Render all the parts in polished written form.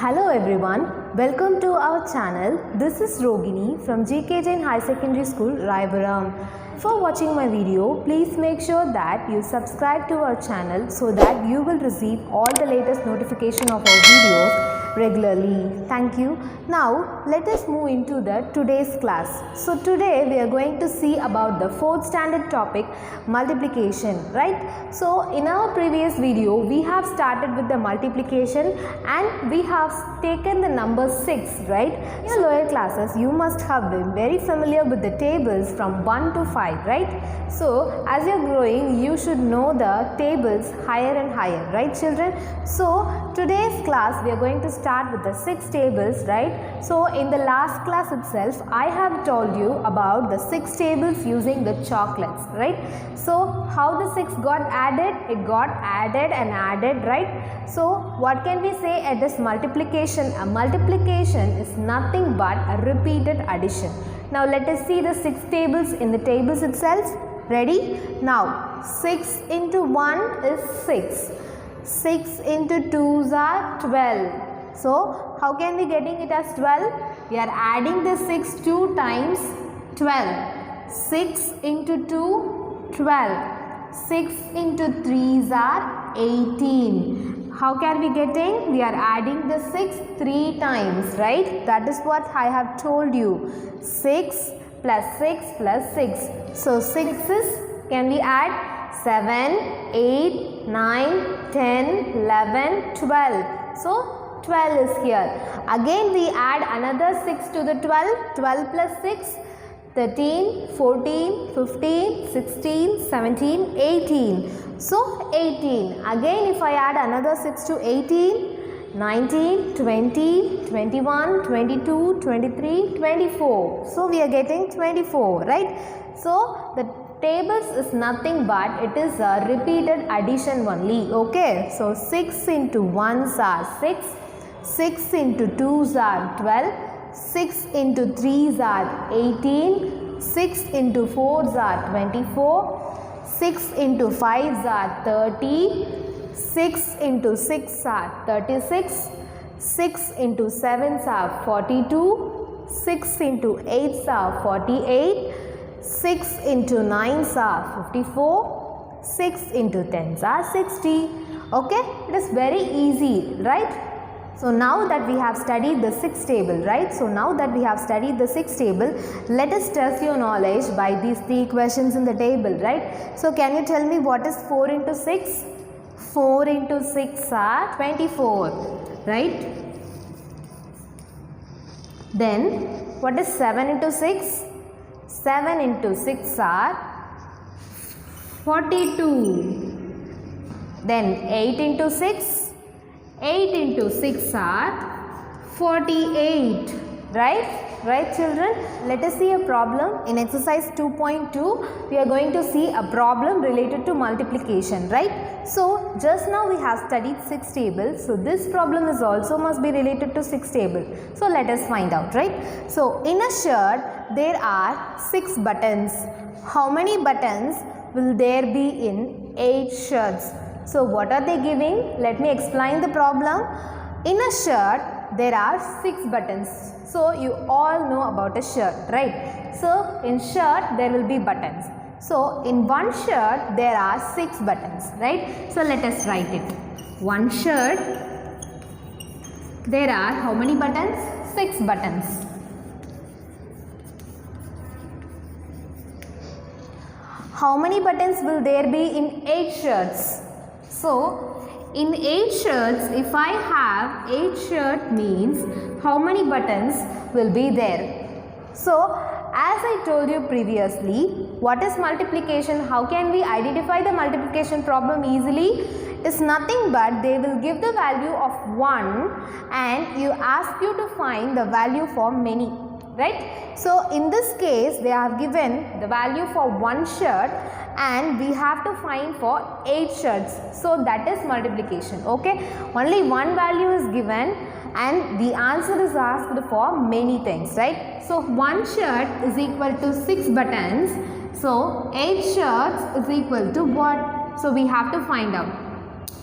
Hello everyone, welcome to our channel. This is Rogini from GK Jain High Secondary School, Raibaram. For watching my video, please make sure that you subscribe to our channel so that you will receive all the latest notification of our videos regularly. Thank you. Now let us move into the today's class. So today we are going to see about the 4th standard topic, multiplication, right? So in our previous video we have started with the multiplication and we have taken the number 6, right? In your lower classes you must have been very familiar with the tables from 1 to 5, right? So as you are growing you should know the tables higher and higher, right children? So today's class we are going to start with the 6 tables, right? So in the last class itself I have told you about the 6 tables using the chocolates, right? So how the 6 got added? It got added and added, right? So what can we say at this multiplication? A multiplication is nothing but a repeated addition. Now let us see the 6 tables in the tables itself. Ready? Now 6 into 1 is 6. 6 into 2s are 12. So how can we getting it as 12? We are adding the 6 2 times 12. 6 into 2, 12. 6 into 3s are 18. How can we getting? We are adding the 6 3 times, right? That is what I have told you. 6 plus 6 plus 6. So 6's can we add 7, 8, 9, 10, 11, 12. So 12 is here. Again we add another 6 to the 12. 12 plus 6, 13, 14, 15, 16, 17, 18. So 18. Again if I add another 6 to 18, 19, 20, 21, 22, 23, 24. So we are getting 24, right? So the tables is nothing but it is a repeated addition only, okay? So 6 into 1s are 6, 6 into 2s are 12, 6 into 3s are 18, 6 into 4s are 24, 6 into 5s are 30, 6 into 6 are 36, 6 into 7s are 42, 6 into 8s are 48, 6 into 9s are 54, 6 into 10s are 60. Okay, it is very easy, right? So now that we have studied the 6 table, right? So now that we have studied the 6 table, let us test your knowledge by these 3 questions in the table, right? So can you tell me what is 4 into 6? 4 into 6 are 24, right? Then what is 7 into 6? 7 into 6 are 42. Then 8 into 6? 8 into 6 are 48, right? Right children? Let us see a problem. In exercise 2.2, we are going to see a problem related to multiplication, right? So just now we have studied 6 tables. So this problem is also must be related to 6 table. So let us find out, right? So in a shirt, there are 6 buttons. How many buttons will there be in 8 shirts? So what are they giving? Let me explain the problem. In a shirt, there are 6 buttons. So you all know about a shirt, right? So in shirt, there will be buttons. So in one shirt, there are 6 buttons, right? So let us write it. One shirt, there are how many buttons? 6 buttons. How many buttons will there be in 8 shirts? So in 8 shirts, if I have 8 shirt means how many buttons will be there? So as I told you previously, what is multiplication? How can we identify the multiplication problem easily? It's nothing but they will give the value of 1 and you ask you to find the value for many, right? So in this case they have given the value for 1 shirt and we have to find for 8 shirts. So that is multiplication, okay? Only one value is given and the answer is asked for many things, right? So 1 shirt is equal to 6 buttons. So 8 shirts is equal to what? So we have to find out.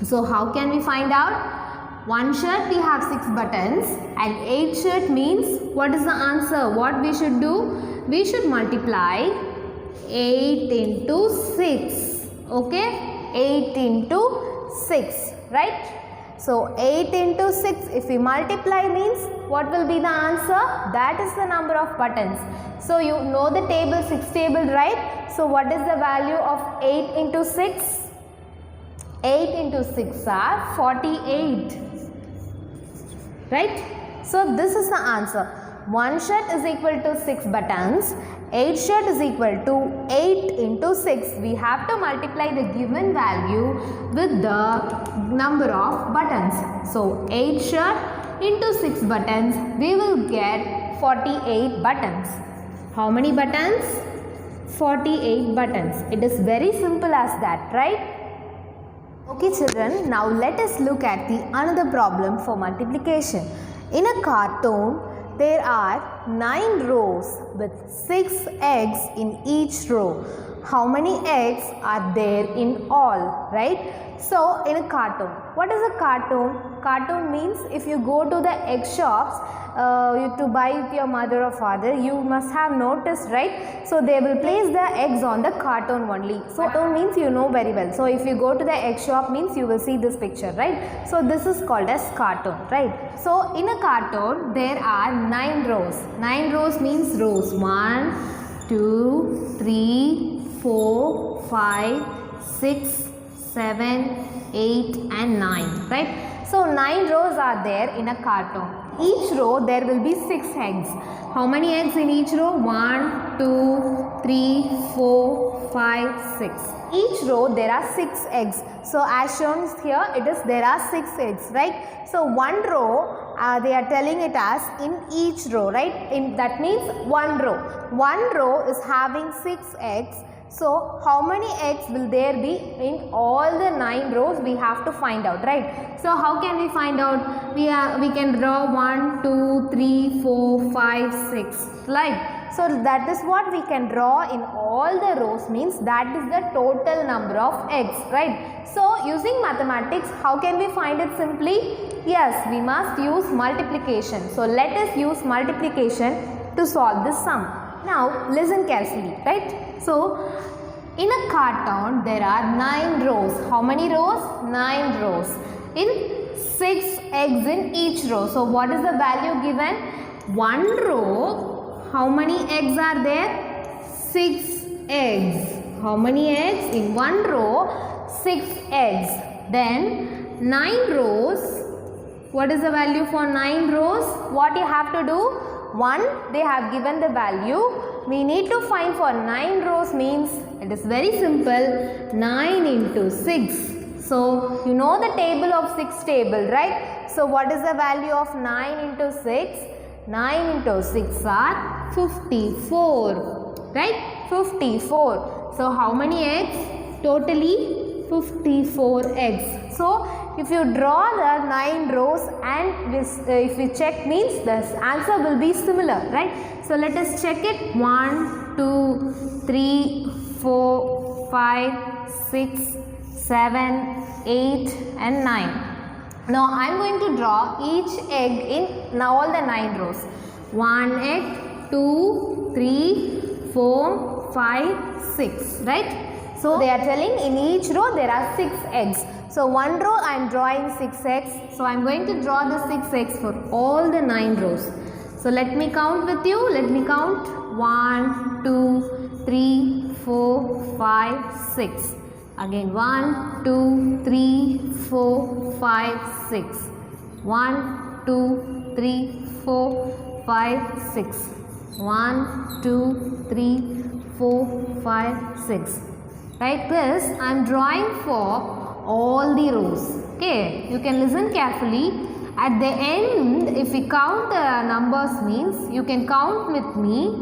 So how can we find out? one shirt we have 6 buttons and 8 shirt means what is the answer? What we should do? We should multiply 8 into 6. Okay? 8 into 6. Right? So 8 into 6 if we multiply means what will be the answer? That is the number of buttons. So you know the table, 6 table, right? So what is the value of 8 into 6? 8 into 6 are 48. Right? So this is the answer. One shirt is equal to 6 buttons. 8 shirt is equal to 8 into 6. We have to multiply the given value with the number of buttons. So 8 shirt into 6 buttons, we will get 48 buttons. How many buttons? 48 buttons. It is very simple as that, right? Okay children, now let us look at the another problem for multiplication. In a cartoon, there are 9 rows with 6 eggs in each row. How many eggs are there in all, right? So, in a cartoon, what is a cartoon? Cartoon means if you go to the egg shops to buy with your mother or father, you must have noticed, right? So, they will place the eggs on the cartoon only. So, cartoon means you know very well. So, if you go to the egg shop means you will see this picture, right? So, this is called as cartoon, right? So, in a cartoon, there are 9 rows. 9 rows means rows 1, 2, 3, 4, 5, 6, 7, 8 and 9, right? So 9 rows are there in a cartoon. Each row there will be 6 eggs. How many eggs in each row? 1, 2, 3, 4, 5, 6. Each row there are 6 eggs. So as shown here it is there are 6 eggs, right? So one row they are telling it as in each row, right? That means one row. One row is having 6 eggs. So, how many eggs will there be in all the 9 rows? We have to find out, right? So, how can we find out? We can draw 1, 2, 3, 4, 5, 6, right? So, that is what we can draw in all the rows means that is the total number of eggs, right? So, using mathematics, how can we find it simply? Yes, we must use multiplication. So, let us use multiplication to solve this sum. Now, listen carefully, right? So, in a cartoon, there are 9 rows. How many rows? 9 rows. In 6 eggs in each row. So, what is the value given? One row, how many eggs are there? 6 eggs. How many eggs? In one row, 6 eggs. Then, 9 rows. What is the value for 9 rows? What you have to do? 1, they have given the value. We need to find for 9 rows means it is very simple, 9 into 6. So, you know the table of 6 table, right? So, what is the value of 9 into 6? 9 into 6 are 54, right? 54. So, how many eggs? Totally 54 eggs. So, if you draw the 9 rows and this, if we check means the answer will be similar, right? So, let us check it. 1, 2, 3, 4, 5, 6, 7, 8 and 9. Now, I am going to draw each egg in all the 9 rows. 1 egg, 2, 3, 4, 5, 6, right? So, they are telling in each row there are 6 eggs. So, one row I am drawing 6 eggs. So, I am going to draw the 6 eggs for all the 9 rows. So, let me count with you. Let me count. 1, 2, 3, 4, 5, 6. Again 1, 2, 3, 4, 5, 6. 1, 2, 3, 4, 5, 6. 1, 2, 3, 4, 5, 6. Like this, I am drawing for all the rows. Okay, you can listen carefully. At the end, if we count the numbers means, you can count with me,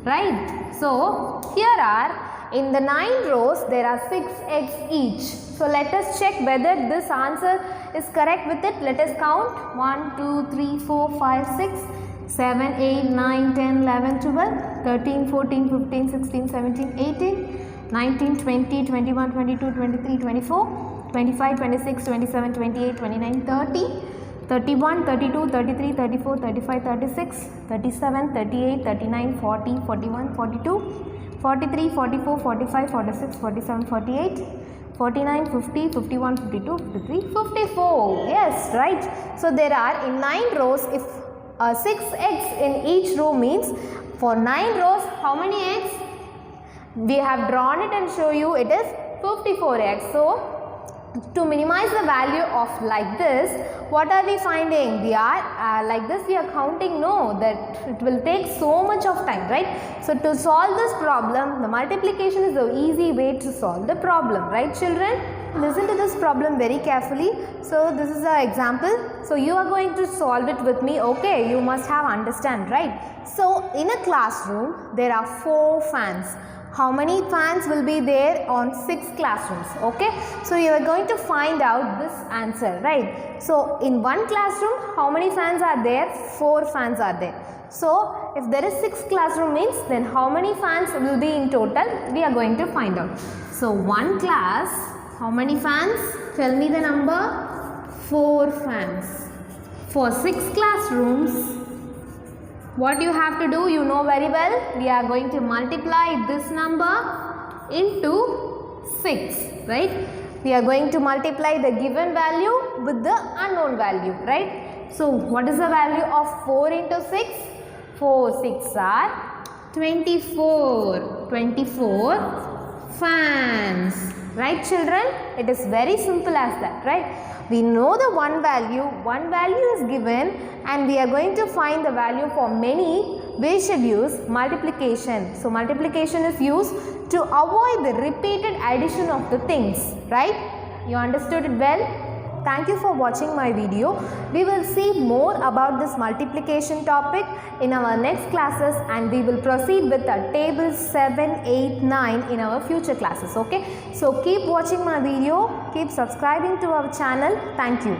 right? So, here are, in the 9 rows, there are 6 eggs each. So, let us check whether this answer is correct with it. Let us count 1, 2, 3, 4, 5, 6, 7, 8, 9, 10, 11, 12, 13, 14, 15, 16, 17, 18, 19, 20, 21, 22, 23, 24, 25, 26, 27, 28, 29, 30, 31, 32, 33, 34, 35, 36, 37, 38, 39, 40, 41, 42, 43, 44, 45, 46, 47, 48, 49, 50, 51, 52, 53, 54. Yes, right. So there are in 9 rows, if 6 eggs in each row means for 9 rows, how many eggs? We have drawn it and show you it is 54 eggs. So to minimize the value of like this, what are we finding? We are like this we are counting, no, that it will take so much of time, right? So to solve this problem, the multiplication is the easy way to solve the problem, right children? Listen to this problem very carefully. So this is an example. So you are going to solve it with me, okay? You must have understand, right? So in a classroom, there are 4 fans. How many fans will be there on 6 classrooms? Okay, so you are going to find out this answer, right? So in one classroom, how many fans are there? 4 fans are there. So if there is 6 classroom means, then how many fans will be in total? We are going to find out. So one class, how many fans? Tell me the number. 4 fans. For 6 classrooms, what you have to do, you know very well, we are going to multiply this number into 6, right? We are going to multiply the given value with the unknown value, right? So what is the value of 4 into 6? 4 6 are 24. 24 fans, right children? It is very simple as that, right? We know the one value is given, and we are going to find the value for many. We should use multiplication. So multiplication is used to avoid the repeated addition of the things, right? You understood it well? Thank you for watching my video. We will see more about this multiplication topic in our next classes, and we will proceed with the tables 7, 8, 9 in our future classes. Okay, so keep watching my video, keep subscribing to our channel. Thank you.